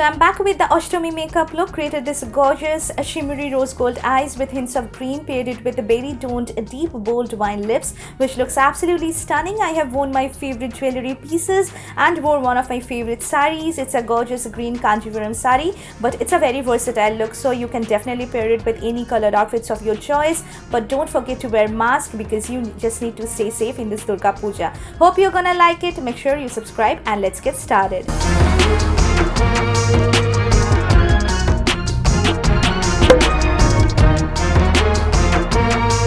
So I'm back with the ASHTAMI Makeup Look. Created this gorgeous shimmery rose gold eyes with hints of green, paired it with the berry toned deep bold wine lips, which looks absolutely stunning. I have worn my favorite jewelry pieces and wore one of my favorite saris. It's a gorgeous green Kanjivaram sari, but it's a very versatile look, so you can definitely pair it with any colored outfits of your choice. But don't forget to wear mask because you just need to stay safe in this Durga Puja. Hope you're gonna like it. Make sure you subscribe and let's get started.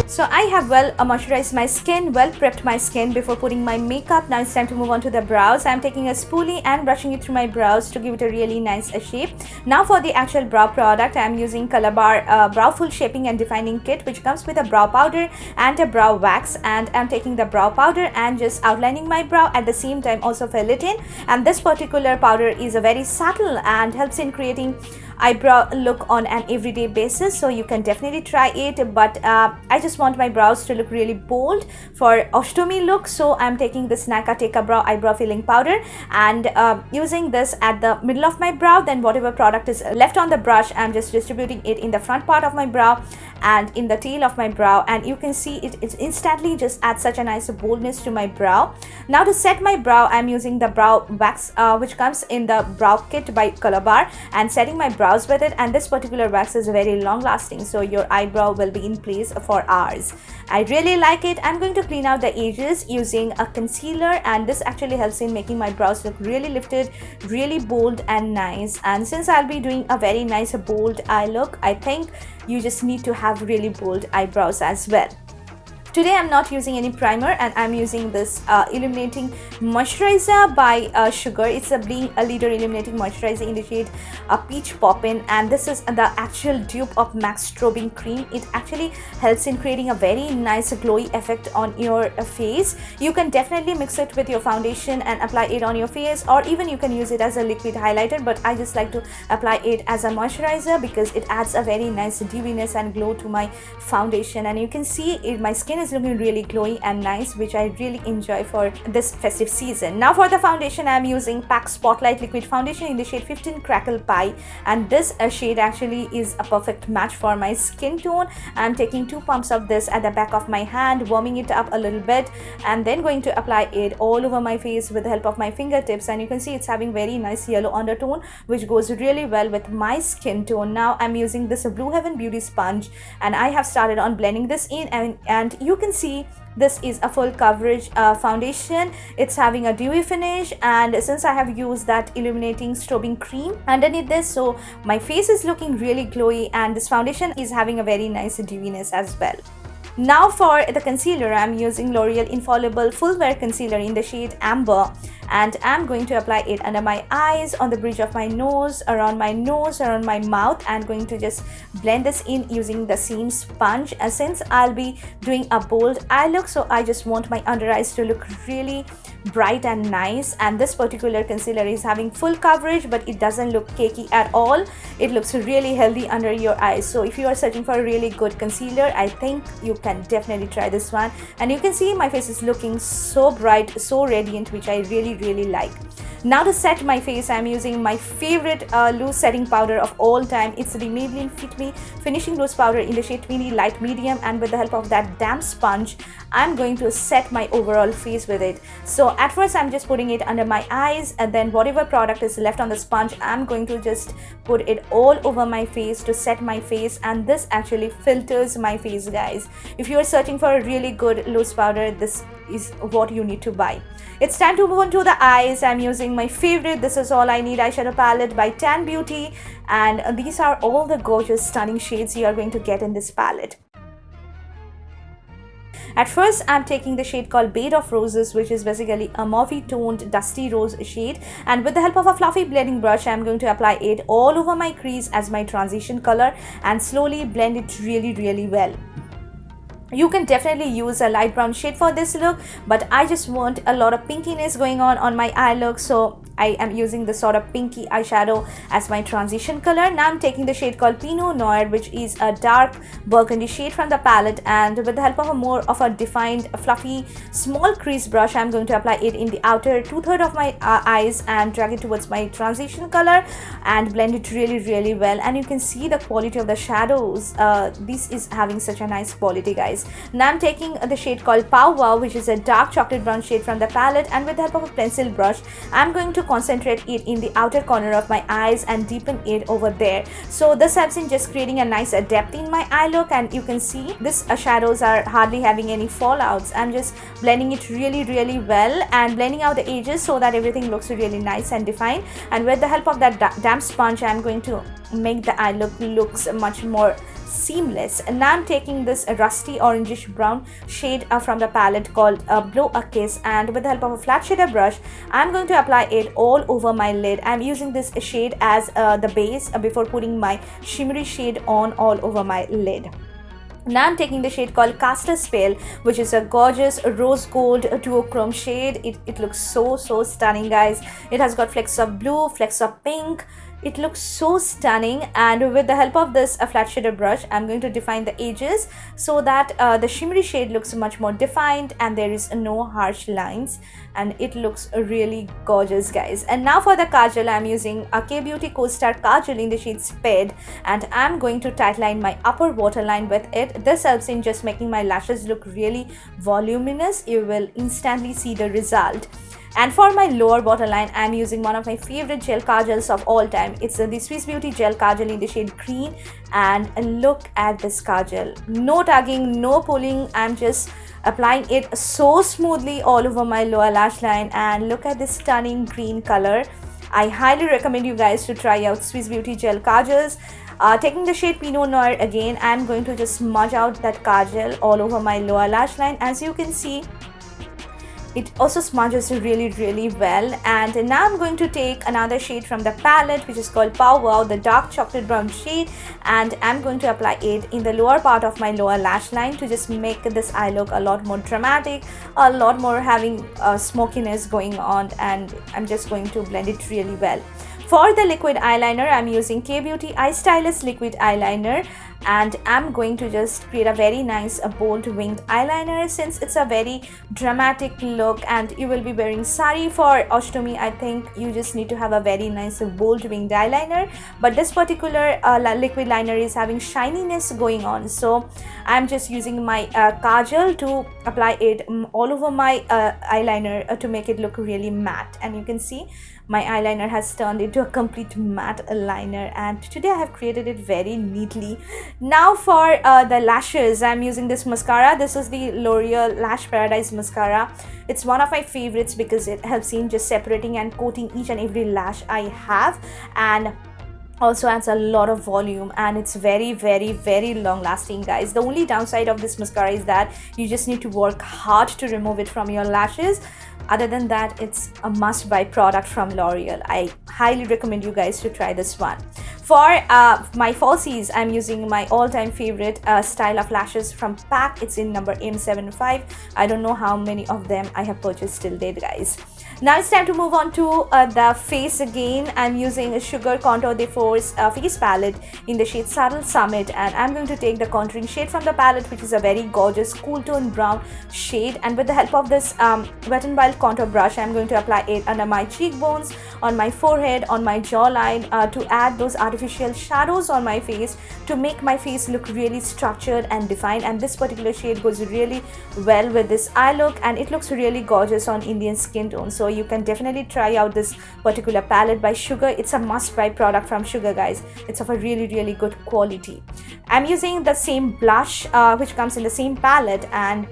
So I have moisturized my skin, prepped my skin before putting my makeup. Now it's time to move on to the brows. I'm taking a spoolie and brushing it through my brows to give it a really nice shape. Now for the actual brow product, I'm using Calabar Brow Full Shaping and Defining Kit, which comes with a brow powder and a brow wax. And I'm taking the brow powder and just outlining my brow, at the same time also fill it in. And this particular powder is a very subtle and helps in creating eyebrow look on an everyday basis, so you can definitely try it. But I just want my brows to look really bold for Ashtami look, so I'm taking this Nakateka Brow Eyebrow Filling Powder and using this at the middle of my brow. Then whatever product is left on the brush, I'm just distributing it in the front part of my brow and in the tail of my brow, and you can see it instantly just adds such a nice boldness to my brow. Now to set my brow, I'm using the brow wax which comes in the brow kit by Calabar, and setting my brows with it. And this particular wax is very long lasting, so your eyebrow will be in place for hours. I really like it. I'm going to clean out the edges using a concealer, and this actually helps in making my brows look really lifted, really bold and nice. And since I'll be doing a very nice bold eye look, I think you just need to have really bold eyebrows as well. Today I'm not using any primer, and I'm using this illuminating moisturizer by Sugar. It's a Being a Leader illuminating moisturizer in the shade Peach Poppin', and this is the actual dupe of MAC Strobing Cream. It actually helps in creating a very nice glowy effect on your face. You can definitely mix it with your foundation and apply it on your face, or even you can use it as a liquid highlighter, but I just like to apply it as a moisturizer because it adds a very nice dewiness and glow to my foundation. And you can see my skin is looking really glowy and nice, which I really enjoy for this festive season. Now for the foundation, I'm using PAC Spotlight Liquid Foundation in the shade 15 Crackle Pie, and this shade actually is a perfect match for my skin tone. I'm taking 2 pumps of this at the back of my hand, warming it up a little bit, and then going to apply it all over my face with the help of my fingertips. And you can see it's having very nice yellow undertone, which goes really well with my skin tone. Now I'm using this Blue Heaven Beauty Sponge, and I have started on blending this in, and you can see this is a full coverage foundation. It's having a dewy finish, and since I have used that illuminating strobing cream underneath this, so my face is looking really glowy, and this foundation is having a very nice dewiness as well. Now for the concealer, I'm using L'Oreal Infallible Full Wear Concealer in the shade Amber, and I'm going to apply it under my eyes, on the bridge of my nose, around my mouth, and going to just blend this in using the seam sponge. And since I'll be doing a bold eye look, so I just want my under eyes to look really bright and nice. And this particular concealer is having full coverage, but it doesn't look cakey at all. It looks really healthy under your eyes. So if you are searching for a really good concealer, I think you can definitely try this one. And you can see my face is looking so bright, so radiant, which I really like. Now to set my face, I'm using my favorite loose setting powder of all time. It's the Maybelline Fit Me Finishing Loose Powder in the shade 20 Light Medium, and with the help of that damp sponge, I'm going to set my overall face with it. So at first I'm just putting it under my eyes, and then whatever product is left on the sponge, I'm going to just put it all over my face to set my face, and this actually filters my face, guys. If you are searching for a really good loose powder, this is what you need to buy. It's time to move on to the eyes. I'm using my favorite This Is All I Need eyeshadow palette by Tan Beauty, and these are all the gorgeous stunning shades you are going to get in this palette. At first, I'm taking the shade called Bed of Roses, which is basically a mauvey toned dusty rose shade, and with the help of a fluffy blending brush, I'm going to apply it all over my crease as my transition color and slowly blend it really well. You can definitely use a light brown shade for this look, but I just want a lot of pinkiness going on my eye look, so I am using this sort of pinky eyeshadow as my transition color. Now I'm taking the shade called Pinot Noir, which is a dark burgundy shade from the palette, and with the help of a more of a defined fluffy small crease brush, I'm going to apply it in the outer 2/3 of my eyes and drag it towards my transition color and blend it really well. And you can see the quality of the shadows. This is having such a nice quality, guys. Now I'm taking the shade called Pow Wow, which is a dark chocolate brown shade from the palette, and with the help of a pencil brush, I'm going to concentrate it in the outer corner of my eyes and deepen it over there. So this helps in just creating a nice depth in my eye look, and you can see this shadows are hardly having any fallouts. I'm just blending it really well and blending out the edges so that everything looks really nice and defined. And with the help of that damp sponge, I'm going to make the eye look looks much more seamless. And now I'm taking this rusty orangish brown shade from the palette called Blow a Kiss, and with the help of a flat shader brush, I'm going to apply it all over my lid. I'm using this shade as the base before putting my shimmery shade on all over my lid. Now I'm taking the shade called Castor Spell, which is a gorgeous rose gold duochrome shade. It looks so stunning, guys. It has got flecks of blue, flecks of pink. It looks so stunning, and with the help of this flat shader brush, I'm going to define the edges so that the shimmery shade looks much more defined and there is no harsh lines, and it looks really gorgeous, guys. And now for the kajal, I'm using a K-Beauty Co-Star Kajal in the shade Sped, and I'm going to tightline my upper waterline with it. This helps in just making my lashes look really voluminous. You will instantly see the result. And for my lower waterline, I'm using one of my favorite gel kajals of all time. It's the Swiss Beauty Gel Kajal in the shade Green, and look at this kajal. No tugging, no pulling. I'm just applying it so smoothly all over my lower lash line, and look at this stunning green color. I highly recommend you guys to try out Swiss Beauty Gel Kajals. Taking the shade Pinot Noir again, I'm going to just smudge out that kajal all over my lower lash line. As you can see, it also smudges really well. And now I'm going to take another shade from the palette, which is called Pow Wow, the dark chocolate brown shade, and I'm going to apply it in the lower part of my lower lash line to just make this eye look a lot more dramatic, a lot more having smokiness going on, and I'm just going to blend it really well. For the liquid eyeliner, I'm using K-Beauty Eye Stylist liquid eyeliner, and I'm going to just create a very nice bold winged eyeliner. Since it's a very dramatic look and you will be wearing sari for Ashtami, I think you just need to have a very nice bold winged eyeliner, but this particular liquid liner is having shininess going on, so I'm just using my kajal to apply it all over my eyeliner to make it look really matte. And you can see my eyeliner has turned into a complete matte liner, and today I have created it very neatly. Now for the lashes, I'm using this mascara. This is the L'Oreal Lash Paradise mascara. It's one of my favorites because it helps in just separating and coating each and every lash I have, and also adds a lot of volume, and it's very long lasting, guys. The only downside of this mascara is that you just need to work hard to remove it from your lashes. Other than that, it's a must buy product from L'Oreal. I highly recommend you guys to try this one. For my falsies, I'm using my all-time favorite style of lashes from PAC. It's in number M75. I don't know how many of them I have purchased till date, guys. Now it's time to move on to the face again. I'm using a Sugar Contour de Force face palette in the shade Subtle Summit, and I'm going to take the contouring shade from the palette, which is a very gorgeous cool tone brown shade, and with the help of this Wet n Wild contour brush, I'm going to apply it under my cheekbones, on my forehead, on my jawline, to add those artificial shadows on my face to make my face look really structured and defined. And this particular shade goes really well with this eye look, and it looks really gorgeous on Indian skin tone. So you can definitely try out this particular palette by Sugar. It's a must buy product from Sugar, guys. It's of a really good quality. I'm using the same blush which comes in the same palette, and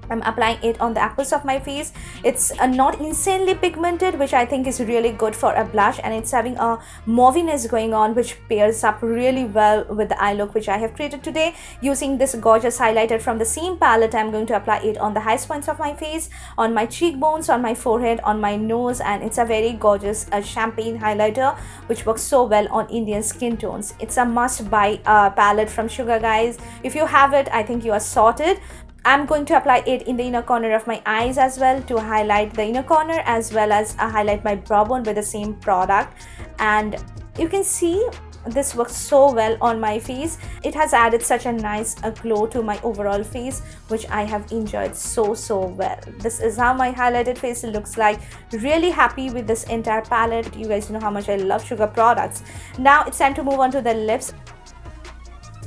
I'm applying it on the apples of my face. It's not insanely pigmented, which I think is really good for a blush, and it's having a mauviness going on, which pairs up really well with the eye look which I have created today. Using this gorgeous highlighter from the same palette, I'm going to apply it on the highest points of my face, on my cheekbones, on my forehead, on my nose, and it's a very gorgeous champagne highlighter which works so well on Indian skin tones. It's a must buy palette from Sugar, guys. If you have it, I think you are sorted. I'm going to apply it in the inner corner of my eyes as well to highlight the inner corner, as well as highlight my brow bone with the same product. And you can see this works so well on my face. It has added such a nice glow to my overall face, which I have enjoyed so well. This is how my highlighted face looks like. Really happy with this entire palette. You guys know how much I love sugar products. Now it's time to move on to the lips.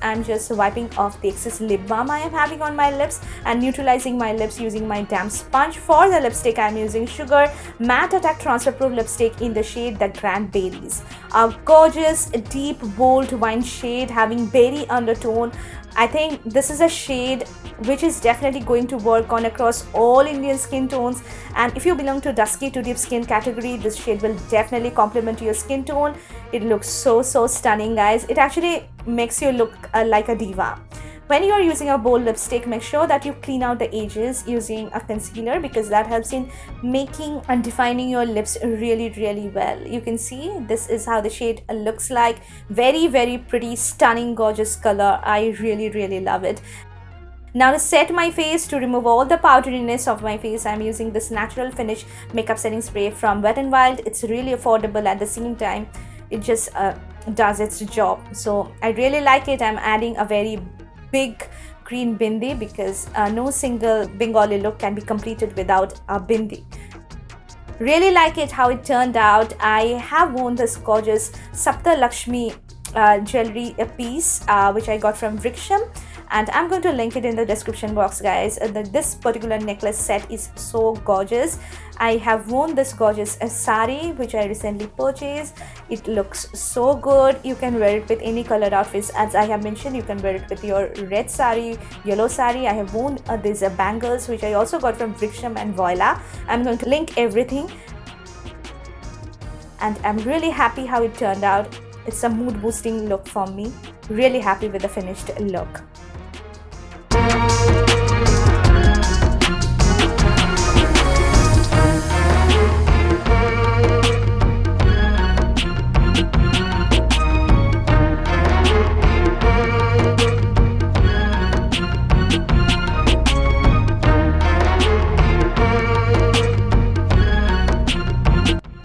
I'm just wiping off the excess lip balm I am having on my lips and neutralizing my lips using my damp sponge. For the lipstick, I'm using Sugar Matte Attack Transfer Proof lipstick in the shade The Cranberries. A gorgeous, deep, bold wine shade having berry undertone. I think this is a shade which is definitely going to work on across all Indian skin tones, and if you belong to dusky to deep skin category, this shade will definitely complement your skin tone. It looks so stunning, guys. It actually makes you look like a diva. When you are using a bold lipstick, make sure that you clean out the edges using a concealer, because that helps in making and defining your lips really well. You can see this is how the shade looks like. Very pretty, stunning, gorgeous color. I really love it. Now to set my face, to remove all the powderiness of my face, I'm using this Natural Finish makeup setting spray from Wet n Wild. It's really affordable, at the same time it just does its job. So I really like it. I'm adding a very big green bindi, because no single Bengali look can be completed without a bindi. Really like it how it turned out. I have worn this gorgeous Sapta Lakshmi jewelry piece which I got from Vriksham, and I'm going to link it in the description box, guys. This particular necklace set is so gorgeous. I have worn this gorgeous sari which I recently purchased. It looks so good. You can wear it with any colored outfits. As I have mentioned, you can wear it with your red sari, yellow sari. I have worn these bangles which I also got from Vriksham and Voila. I'm going to link everything, and I'm really happy how it turned out. It's a mood boosting look for me. Really happy with the finished look.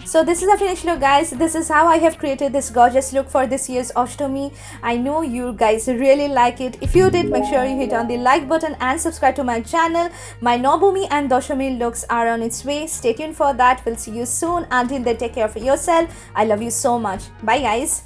So this is a finished look, guys. This is how I have created this gorgeous look for this year's Ashtami. I know you guys really like it. If you did, make sure you hit on the like button and subscribe to my channel. My Navami and Dashami looks are on its way. Stay tuned for that. We'll see you soon. Until then, take care of yourself. I love you so much. Bye, guys.